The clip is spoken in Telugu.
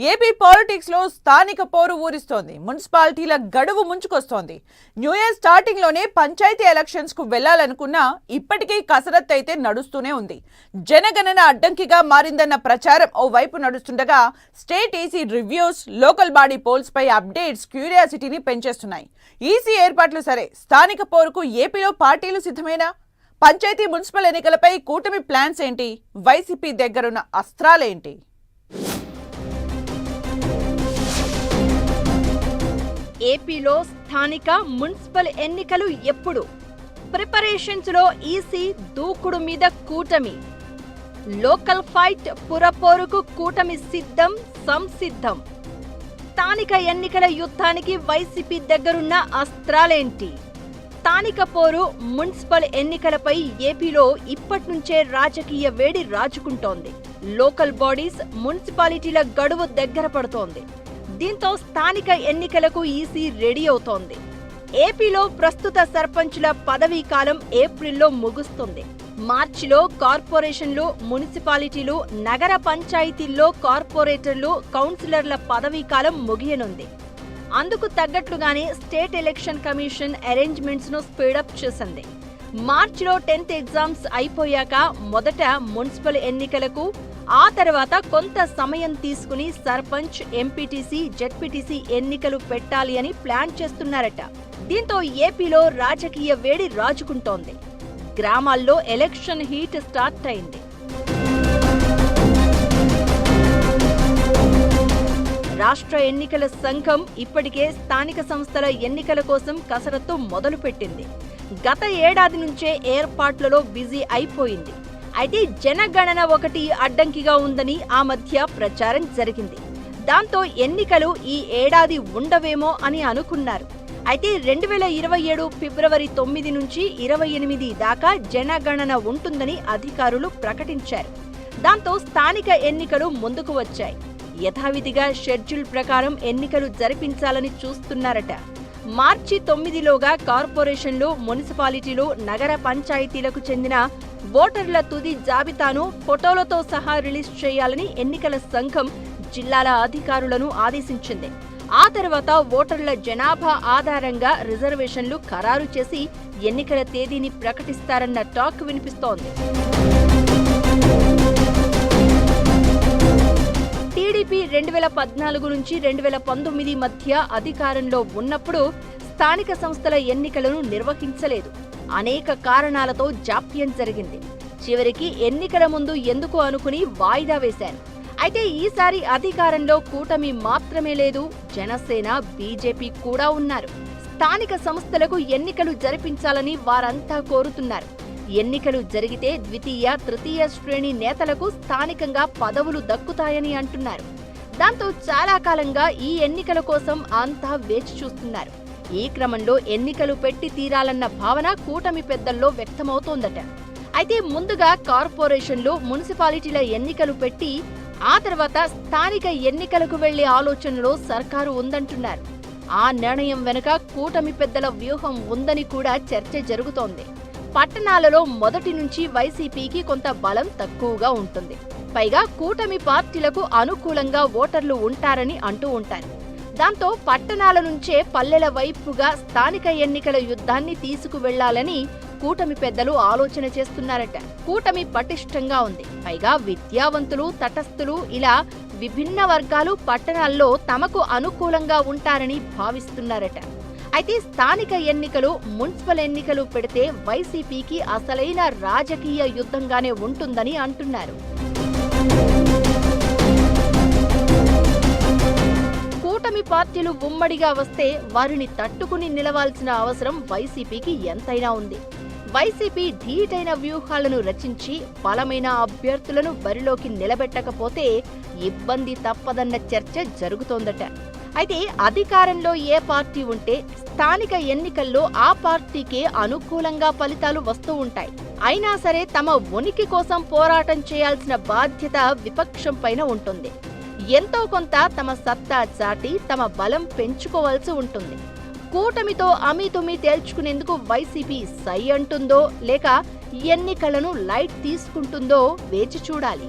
ఏపీ పాలిటిక్స్ లో స్థానిక పోరు ఊరిస్తోంది. మున్సిపాలిటీల గడువు ముంచుకొస్తోంది. న్యూ ఇయర్ స్టార్టింగ్ లోనే పంచాయతీ ఎలక్షన్స్ కు వెళ్లాలనుకున్నా ఇప్పటికీ కసరత్తు అయితే నడుస్తూనే ఉంది. జనగణన అడ్డంకిగా మారిందన్న ప్రచారం ఓ వైపు నడుస్తుండగా state EC reviews, local body polls పై అప్డేట్స్ క్యూరియాసిటీని పెంచేస్తున్నాయి. ఈసీ ఏర్పాట్లు సరే, స్థానిక పోరుకు ఏపీలో పార్టీలు సిద్ధమేనా? పంచాయతీ మున్సిపల్ ఎన్నికలపై కూటమి ప్లాన్స్ ఏంటి? వైసీపీ దగ్గరున్న అస్త్రాలేంటి? ఏపీలో స్థానిక మున్సిపల్ ఎన్నికలు ఎప్పుడు? ప్రిపరేషన్స్ లో ఈసీ దూకుడు మీద కూటమి. లోకల్ ఫైట్ పురపోరుకు కూటమి సిద్ధం, సంసిద్ధం. స్థానిక ఎన్నికల యుద్ధానికి వైసీపీ దగ్గరున్న అస్త్రాలేంటి? స్థానిక పోరు, మున్సిపల్ ఎన్నికలపై ఏపీలో ఇప్పట్నుంచే రాజకీయ వేడి రాజుకుంటోంది. లోకల్ బాడీస్, మున్సిపాలిటీల గడువు దగ్గర పడుతోంది. దీంతో స్థానిక ఎన్నికలకు ఈసీ రెడీ అవుతోంది. ఏపీలో ప్రస్తుత సర్పంచుల పదవీ కాలం ఏప్రిల్లో ముగుస్తుంది. మార్చిలో కార్పొరేషన్లు, మున్సిపాలిటీలు, నగర పంచాయతీల్లో కార్పొరేటర్లు, కౌన్సిలర్ల పదవీ కాలం ముగియనుంది. అందుకు తగ్గట్లుగానే స్టేట్ ఎలక్షన్ కమిషన్ అరేంజ్మెంట్స్ ను స్పీడప్ చేసింది. మార్చిలో 10th ఎగ్జామ్స్ అయిపోయాక మొదట మున్సిపల్ ఎన్నికలకు, ఆ తర్వాత కొంత సమయం తీసుకుని సర్పంచ్, ఎంపీటీసీ, జెడ్పీటీసీ ఎన్నికలు పెట్టాలి అని ప్లాన్ చేస్తున్నారట. దీంతో ఏపీలో రాజకీయ వేడి రాజుకుంటోంది. గ్రామాల్లో ఎలక్షన్ హీట్ స్టార్ట్ అయింది. రాష్ట్ర ఎన్నికల సంఘం ఇప్పటికే స్థానిక సంస్థల ఎన్నికల కోసం కసరత్తు మొదలుపెట్టింది. గత ఏడాది నుంచే ఏర్పాట్లలో బిజీ అయిపోయింది. అయితే జనగణన ఒకటి అడ్డంకిగా ఉందని ఆ మధ్య ప్రచారం జరిగింది. దాంతో ఎన్నికలు ఈ ఏడాది ఉండవేమో అని అనుకున్నారు. అయితే 2027 ఫిబ్రవరి 9 నుంచి 28 దాకా జనగణన ఉంటుందని అధికారులు ప్రకటించారు. దాంతో స్థానిక ఎన్నికలు ముందుకు వచ్చాయి. యథావిధిగా షెడ్యూల్ ప్రకారం ఎన్నికలు జరిపించాలని చూస్తున్నారట. మార్చి 9లోగా కార్పొరేషన్లు, మున్సిపాలిటీలు, నగర పంచాయతీలకు చెందిన ఓటర్ల తుది జాబితాను ఫోటోలతో సహా రిలీజ్ చేయాలని ఎన్నికల సంఘం జిల్లాల అధికారులను ఆదేశించింది. ఆ తర్వాత ఓటర్ల జనాభా ఆధారంగా రిజర్వేషన్లు ఖరారు చేసి ఎన్నికల తేదీని ప్రకటిస్తారన్న టాక్ వినిపిస్తోంది. టీడీపీ 2014 నుంచి 2019 మధ్య అధికారంలో ఉన్నప్పుడు స్థానిక సంస్థల ఎన్నికలను నిర్వహించలేదు. అనేక కారణాలతో జాప్యం జరిగింది. చివరికి ఎన్నికల ముందు ఎందుకు అనుకుని వాయిదా వేశారు. అయితే ఈసారి అధికారంలో కూటమి మాత్రమే లేదు, జనసేన, బీజేపీ కూడా ఉన్నారు. స్థానిక సంస్థలకు ఎన్నికలు జరిపించాలని వారంతా కోరుతున్నారు. ఎన్నికలు జరిగితే ద్వితీయ, తృతీయ శ్రేణి నేతలకు స్థానికంగా పదవులు దక్కుతాయని అంటున్నారు. దాంతో చాలా కాలంగా ఈ ఎన్నికల కోసం అంతా వేచి చూస్తున్నారు. ఈ క్రమంలో ఎన్నికలు పెట్టి తీరాలన్న భావన కూటమి పెద్దల్లో వ్యక్తమవుతోందట. అయితే ముందుగా కార్పొరేషన్లు, మున్సిపాలిటీల ఎన్నికలు పెట్టి ఆ తర్వాత స్థానిక ఎన్నికలకు వెళ్లే ఆలోచనలో సర్కారు ఉందంటున్నారు. ఆ నిర్ణయం వెనుక కూటమి పెద్దల వ్యూహం ఉందని కూడా చర్చ జరుగుతోంది. పట్టణాలలో మొదటి నుంచి వైసీపీకి కొంత బలం తక్కువగా ఉంటుంది. పైగా కూటమి పార్టీలకు అనుకూలంగా ఓటర్లు ఉంటారని అంటూ ఉంటారు. దాంతో పట్టణాల నుంచే పల్లెల వైపుగా స్థానిక ఎన్నికల యుద్ధాన్ని తీసుకువెళ్లాలని కూటమి పెద్దలు ఆలోచన చేస్తున్నారట. కూటమి పటిష్టంగా ఉంది. పైగా విద్యావంతులు, తటస్థులు, ఇలా విభిన్న వర్గాలు పట్టణాల్లో తమకు అనుకూలంగా ఉంటారని భావిస్తున్నారట. అయితే స్థానిక ఎన్నికలు, మున్సిపల్ ఎన్నికలు పెడితే వైసీపీకి అసలైన రాజకీయ యుద్ధంగానే ఉంటుందని అంటున్నారు. కూటమి పార్టీలు ఉమ్మడిగా వస్తే వారిని తట్టుకుని నిలవాల్సిన అవసరం వైసీపీకి ఎంతైనా ఉంది. వైసీపీ ధీటైన వ్యూహాలను రచించి బలమైన అభ్యర్థులను బరిలోకి నిలబెట్టకపోతే ఇబ్బంది తప్పదన్న చర్చ జరుగుతోందట. అయితే అధికారంలో ఏ పార్టీ ఉంటే స్థానిక ఎన్నికల్లో ఆ పార్టీకే అనుకూలంగా ఫలితాలు వస్తూ ఉంటాయి. అయినా సరే తమ ఉనికి కోసం పోరాటం చేయాల్సిన బాధ్యత విపక్షం పైన ఉంటుంది. ఎంతో కొంత తమ సత్తా చాటి తమ బలం పెంచుకోవాల్సి ఉంటుంది. కూటమితో అమీతుమీ తేల్చుకునేందుకు వైసీపీ సై అంటుందో లేక ఎన్నికలను లైట్ తీసుకుంటుందో వేచి చూడాలి.